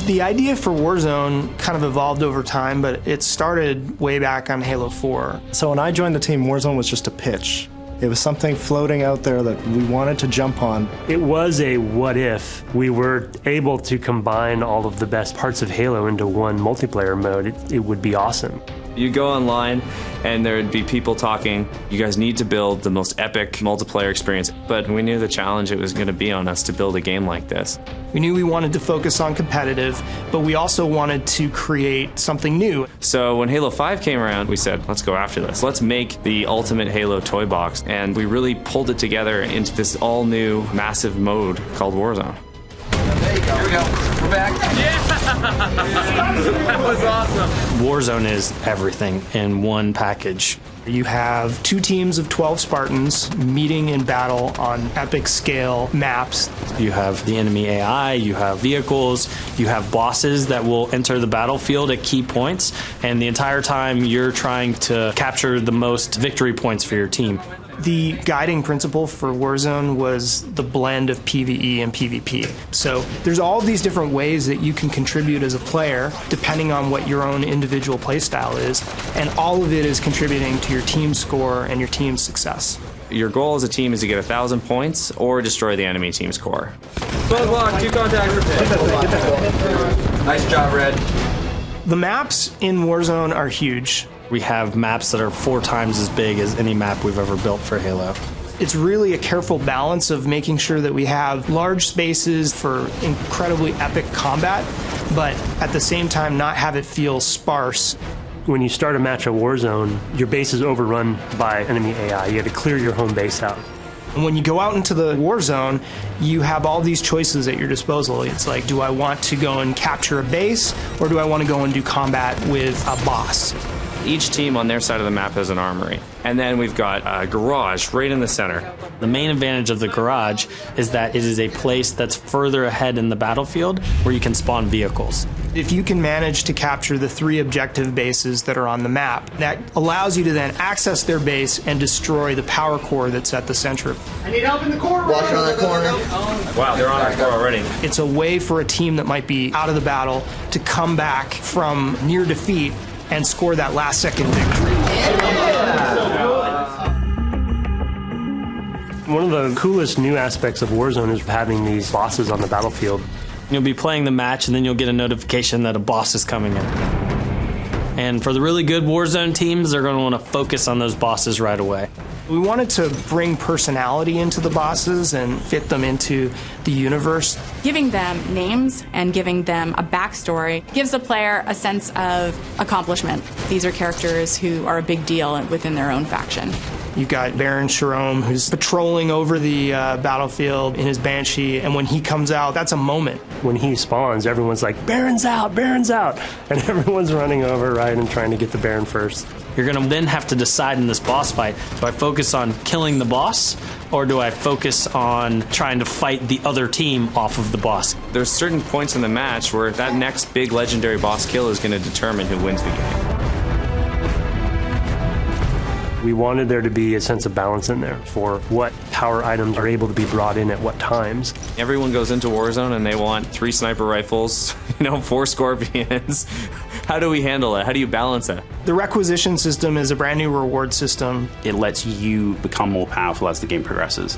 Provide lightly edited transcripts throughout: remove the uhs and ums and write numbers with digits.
The idea for Warzone kind of evolved over time, but it started way back on Halo 4. So when I joined the team, Warzone was just a pitch. It was something floating out there that we wanted to jump on. It was a what if we were able to combine all of the best parts of Halo into one multiplayer mode. It would be awesome. You go online and there would be people talking, you guys need to build the most epic multiplayer experience. But we knew the challenge it was going to be on us to build a game like this. We knew we wanted to focus on competitive, but we also wanted to create something new. So when Halo 5 came around, we said, let's go after this. Let's make the ultimate Halo toy box. And we really pulled it together into this all-new massive mode called Warzone. There you go. Here we go. We're back. Yeah! That was awesome. Warzone is everything in one package. You have 2 teams of 12 Spartans meeting in battle on epic scale maps. You have the enemy AI, you have vehicles, you have bosses that will enter the battlefield at key points, and the entire time you're trying to capture the most victory points for your team. The guiding principle for Warzone was the blend of PvE and PvP. So there's all these different ways that you can contribute as a player depending on what your own individual playstyle is, and all of it is contributing to your team's score and your team's success. Your goal as a team is to get 1,000 points or destroy the enemy team's core. Both locked, 2 contacts. Nice job, Red. The maps in Warzone are huge. We have maps that are 4 times as big as any map we've ever built for Halo. It's really a careful balance of making sure that we have large spaces for incredibly epic combat, but at the same time not have it feel sparse. When you start a match of Warzone, your base is overrun by enemy AI. You have to clear your home base out. And when you go out into the war zone, you have all these choices at your disposal. It's like, do I want to go and capture a base, or do I want to go and do combat with a boss? Each team on their side of the map has an armory. And then we've got a garage right in the center. The main advantage of the garage is that it is a place that's further ahead in the battlefield where you can spawn vehicles. If you can manage to capture the 3 objective bases that are on the map, that allows you to then access their base and destroy the power core that's at the center. I need help in the corner. Watch on that corner. Wow, they're on our core already. It's a way for a team that might be out of the battle to come back from near defeat and score that last second victory. One of the coolest new aspects of Warzone is having these bosses on the battlefield. You'll be playing the match and then you'll get a notification that a boss is coming in. And for the really good Warzone teams, they're going to want to focus on those bosses right away. We wanted to bring personality into the bosses and fit them into the universe. Giving them names and giving them a backstory gives the player a sense of accomplishment. These are characters who are a big deal within their own faction. You've got Baron Sharome, who's patrolling over the battlefield in his Banshee, and when he comes out, that's a moment. When he spawns, everyone's like, Baron's out, Baron's out! And everyone's running over, right, and trying to get the Baron first. You're going to then have to decide in this boss fight, do I focus on killing the boss, or do I focus on trying to fight the other team off of the boss? There's certain points in the match where that next big legendary boss kill is going to determine who wins the game. We wanted there to be a sense of balance in there for what power items are able to be brought in at what times. Everyone goes into Warzone and they want 3 sniper rifles, 4 scorpions. How do we handle it? How do you balance that? The requisition system is a brand new reward system. It lets you become more powerful as the game progresses.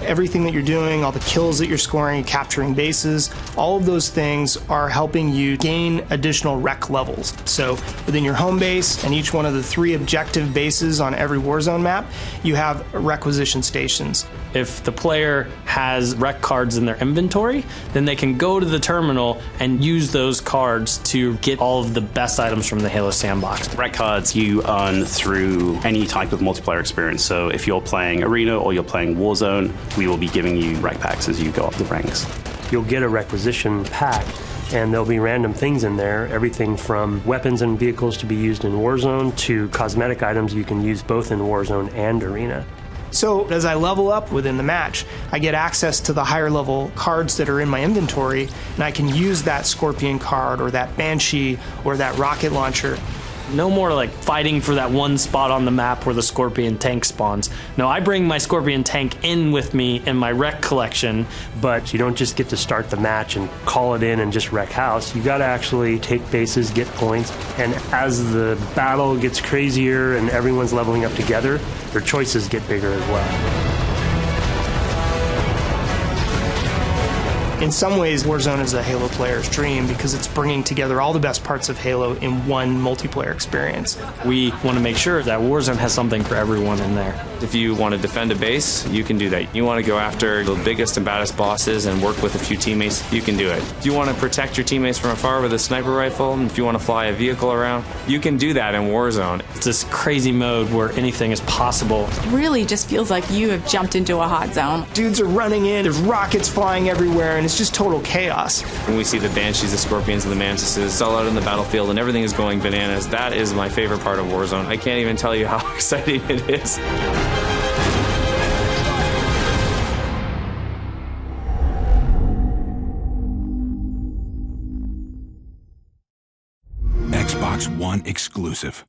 Everything that you're doing, all the kills that you're scoring, capturing bases, all of those things are helping you gain additional rec levels. So within your home base and each one of the 3 objective bases on every Warzone map, you have requisition stations. If the player has rec cards in their inventory, then they can go to the terminal and use those cards to get all of the best items from the Halo sandbox. Rec cards you earn through any type of multiplayer experience. So if you're playing Arena or you're playing Warzone, we will be giving you rec packs as you go up the ranks. You'll get a requisition pack, and there'll be random things in there, everything from weapons and vehicles to be used in Warzone to cosmetic items you can use both in Warzone and Arena. So as I level up within the match, I get access to the higher level cards that are in my inventory, and I can use that Scorpion card or that Banshee or that rocket launcher No more like fighting for that one spot on the map where the Scorpion tank spawns. No, I bring my Scorpion tank in with me in my wreck collection. But you don't just get to start the match and call it in and just wreck house. You got to actually take bases, get points, and as the battle gets crazier and everyone's leveling up together, their choices get bigger as well. In some ways, Warzone is a Halo player's dream because it's bringing together all the best parts of Halo in one multiplayer experience. We want to make sure that Warzone has something for everyone in there. If you want to defend a base, you can do that. You want to go after the biggest and baddest bosses and work with a few teammates, you can do it. If you want to protect your teammates from afar with a sniper rifle, and if you want to fly a vehicle around, you can do that in Warzone. It's this crazy mode where anything is possible. It really just feels like you have jumped into a hot zone. Dudes are running in, there's rockets flying everywhere, and it's just total chaos. When we see the Banshees, the Scorpions, and the Mantises all out in the battlefield and everything is going bananas, that is my favorite part of Warzone. I can't even tell you how exciting it is. Xbox One exclusive.